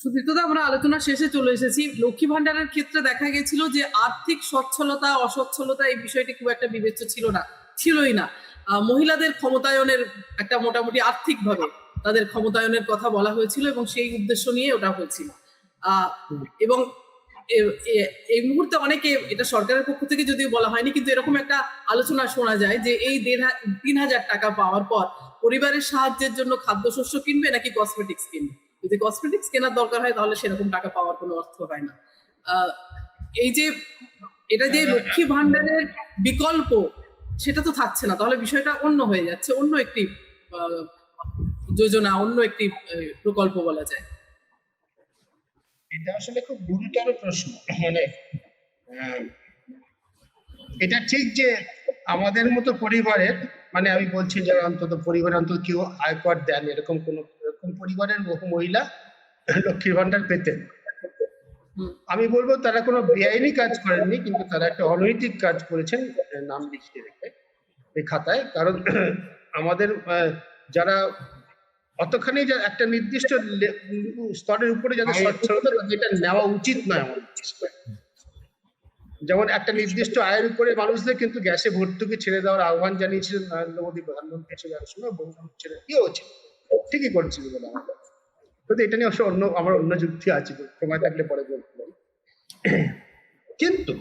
সুদীপ্তদা, আমরা আলোচনা শেষে চলে এসেছি। লক্ষ্মী ভান্ডারের ক্ষেত্রে দেখা গেছিল যে আর্থিক সচ্ছলতা অসচ্ছলতা এই বিষয়টি খুব একটা বিবেচ্য ছিলই না। মহিলাদের ক্ষমতায়নের একটা মোটামুটি আর্থিকভাবে তাদের ক্ষমতায়নের কথা বলা হয়েছিল এবং সেই উদ্দেশ্য নিয়ে ওটা হয়েছিল। এবং এই মুহূর্তে অনেকে, এটা সরকারের পক্ষ থেকে যদিও বলা হয়নি, কিন্তু এরকম একটা আলোচনা শোনা যায় যে এই 3,000 টাকা পাওয়ার পর পরিবারের সাহায্যের জন্য খাদ্যশস্য কিনবে নাকি কসমেটিক্স কিনবে। যদি কসমেটিক্স কেনার দরকার হয় তাহলে সেরকম টাকা পাওয়ার কোনো অর্থ হয় না। এই যে এটা যে লক্ষ্মী ভান্ডারের বিকল্প, সেটা তো থাকছে না, তাহলে বিষয়টা অন্য হয়ে যাচ্ছে, অন্য একটি যোজনা, অন্য একটি প্রকল্প বলা যায়। এটা আসলে খুব গুরুতর প্রশ্ন। মানে এটা ঠিক যে আমাদের মতো পরিবারের, মানে আমি বলছি যারা অন্তত পরিবার অন্তত কেউ আয়কর দেন, এরকম পরিবারের বহু মহিলা লক্ষ্মীর ভান্ডার পেতেন। আমি বলবো তারা কোনো বেআইনি কাজ করেননি, কিন্তু তারা একটা অনৈতিক কাজ করেছেন নাম লিখিয়ে রেখে এই খাতায়। কারণ আমাদের যারা অতখানি একটা নির্দিষ্ট স্তরের উপরে যাদের সচ্ছলতা, তাদের এটা নেওয়া উচিত নয়। আমার যেমন একটা নির্দিষ্ট আয়ের উপরে মানুষদের কিন্তু গ্যাসে ভর্তুকি ছেড়ে দেওয়ার আহ্বান জানিয়েছিলেন নরেন্দ্র মোদী প্রধানমন্ত্রী হিসেবে, সময় বহু মানুষ ছেড়ে দিয়েওছে, ঠিকই করেছিল বলে আমার। কিন্তু এটা নিয়ে অবশ্য আমার অন্য যুক্তি আছে, সময় থাকলে পরে বলতে পারি। কিন্তু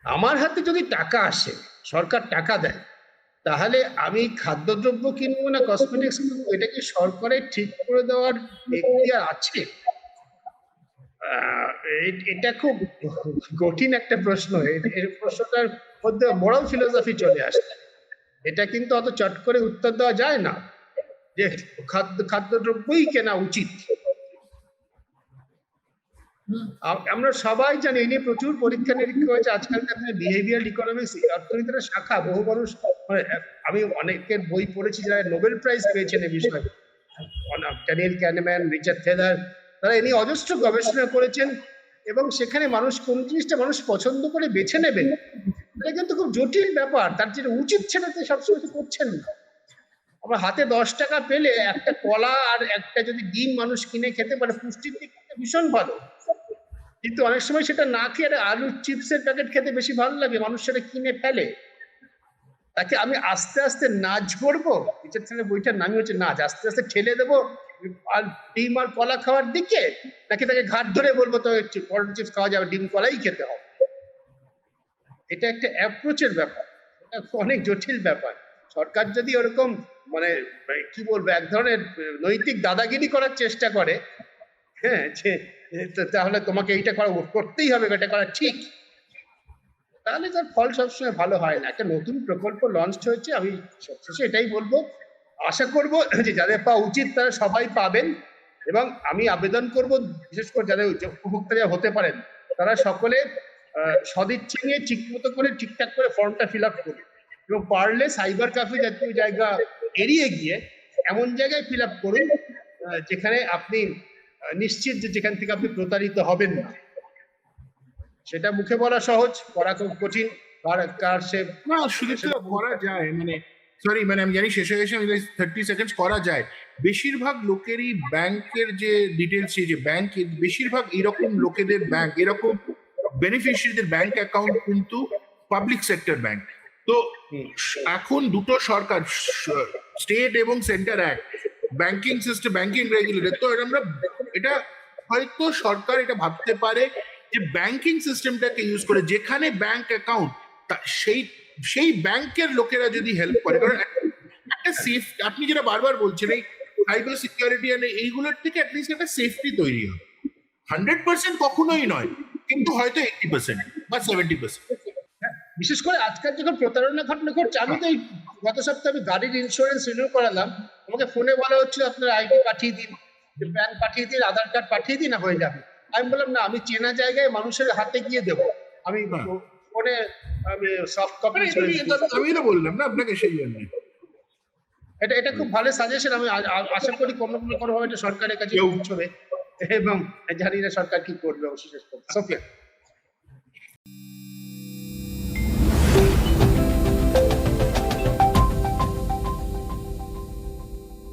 আমার হাতে যদি টাকা আসে, সরকার টাকা দেয়, তাহলে আমি খাদ্যদ্রব্য কিনবো না কসমেটিক্স কিনবো, এটা কি সরকারের ঠিক করে দেওয়ার এখতিয়ার আছে? এটা খুব কঠিন একটা প্রশ্ন। এই প্রশ্নটার মধ্যে মোরাল ফিলোসফি চলে আসে। এটা কিন্তু অত চট করে উত্তর দেওয়া যায় না যে খাদ্যদ্রব্যই কেনা উচিত। আমরা সবাই জানি এই নিয়ে প্রচুর পরীক্ষা নিরীক্ষা হয়েছে। আজকালকার দিনে বিহেভিয়ার ইকোনমিক্স অর্থনীতির শাখা, বহু মানুষ, আমি অনেকের বই পড়েছি যারা নোবেল প্রাইজ পেয়েছেন এই বিষয়ে, ড্যানিয়েল ক্যানেম্যান, রিচার্ড থেলার, তারা এ নিয়ে অজস্র গবেষণা করেছেন। এবং সেখানে মানুষ কোন জিনিসটা মানুষ পছন্দ করে বেছে নেবেন, এটা কিন্তু খুব জটিল ব্যাপার। তার যেটা উচিত সেটা সবসময় করছেন না। আমরা হাতে 10 টাকা পেলে একটা কলা আর একটা যদি ডিম মানুষ কিনে খেতে পারে, পুষ্টির দিক থেকে ভীষণ ভালো। কিন্তু অনেক সময় সেটা না খেয়ে আলুর চিপসের প্যাকেট খেতে বেশি ভালো লাগে, মানুষ সেটা কিনে ফেলে। তাকে আমি আস্তে আস্তে নাচ করবো, টিচার ছেলের বইটার নামই হচ্ছে নাচ, আস্তে আস্তে ঠেলে দেবো আর ডিম আর কলা খাওয়ার দিকে, নাকি তাকে ঘাট ধরে বলবো তো পটেটো চিপস খাওয়া যাবে, ডিম কলাই খেতে হবে। এটা একটা অ্যাপ্রোচের ব্যাপার, এটা অনেক জটিল ব্যাপার। সরকার যদি ওরকম মানে কি বলবো এক ধরনের নৈতিক দাদাগিরি করার চেষ্টা করে, হ্যাঁ, তাহলে তোমাকে এইটা করতেই হবে, এটা করা ঠিক, তাহলে তার ফল সবসময় ভালো হয় না। একটা নতুন প্রকল্প লঞ্চ হয়েছে, আমি সবশেষে এটাই বলবো, আশা করব যে যাদের পাওয়া উচিত তারা সবাই পাবেন। এবং আমি আবেদন করব বিশেষ করে যাদের উপভোক্তা হতে পারেন, তারা সকলে সদিচ্ছা নিয়ে ঠিক মতো করে ঠিকঠাক করে ফর্মটা ফিল আপ করুন, এবং পারলে সাইবার ক্যাফে জাতীয় জায়গা এড়িয়ে গিয়ে এমন জায়গায় ফিল আপ করুন যেখানে আপনি নিশ্চিত যে যেখান থেকে আপনি প্রতারিত হবেন না। সেটা মুখে বলা সহজ, করা খুব কঠিন। কার সে না, শুধু করা যায়, মানে আমি জানি শেষে 30 সেকেন্ড করা যায়। বেশিরভাগ লোকেরই ব্যাংকের যে ডিটেলস, যে ব্যাংক, বেশিরভাগ এরকম লোকেদের ব্যাংক, এরকম বেনিফিশিয়ারিদের ব্যাংক অ্যাকাউন্ট কিন্তু পাবলিক সেক্টর ব্যাংক। তো এখন দুটো সরকার, স্টেট এবং centre act, banking system, banking regulator, তো এটা হয়তো সরকার এটা ভাবতে পারে যে ব্যাংকিং সিস্টেমটাকে ইউজ করে যেখানে ব্যাংক অ্যাকাউন্ট, সেই ব্যাংকের লোকেরা যদি হেল্প করে, কারণ একটা সেফ, আপনি যেটা বারবার বলছেন এই সাইবার সিকিউরিটি এইগুলোর থেকে অ্যাটলিস্ট একটা সেফটি তৈরি হবে। 100% কখনোই নয়, কিন্তু হয়তো 80% বা 70%। বিশেষ করে আজকাল যখন প্রতারণা ঘটনা ঘটছে, আমি তো এই গত সপ্তাহে আমি গাড়ির ইন্স্যুরেন্স রিনিউ করালাম, আমাকে ফোনে বলা হচ্ছে আপনার আইডি পাঠিয়ে দিন, প্যান পাঠিয়ে দিন, আধার কার্ড পাঠিয়ে দিন, হয়ে যাবে। আমি বললাম না, আমি চেনা জায়গায় মানুষের হাতে গিয়ে দেবো, আমি ফোনে আমি সফট কপি। আমি তো বললাম না আপনাকে সেই জন্য। এটা খুব ভালো সাজেশন। আমি আশা করি কোনো ভাবে এটা সরকারের কাছে পৌঁছবে, এবং জানি না সরকার কি করবে অবশ্যই।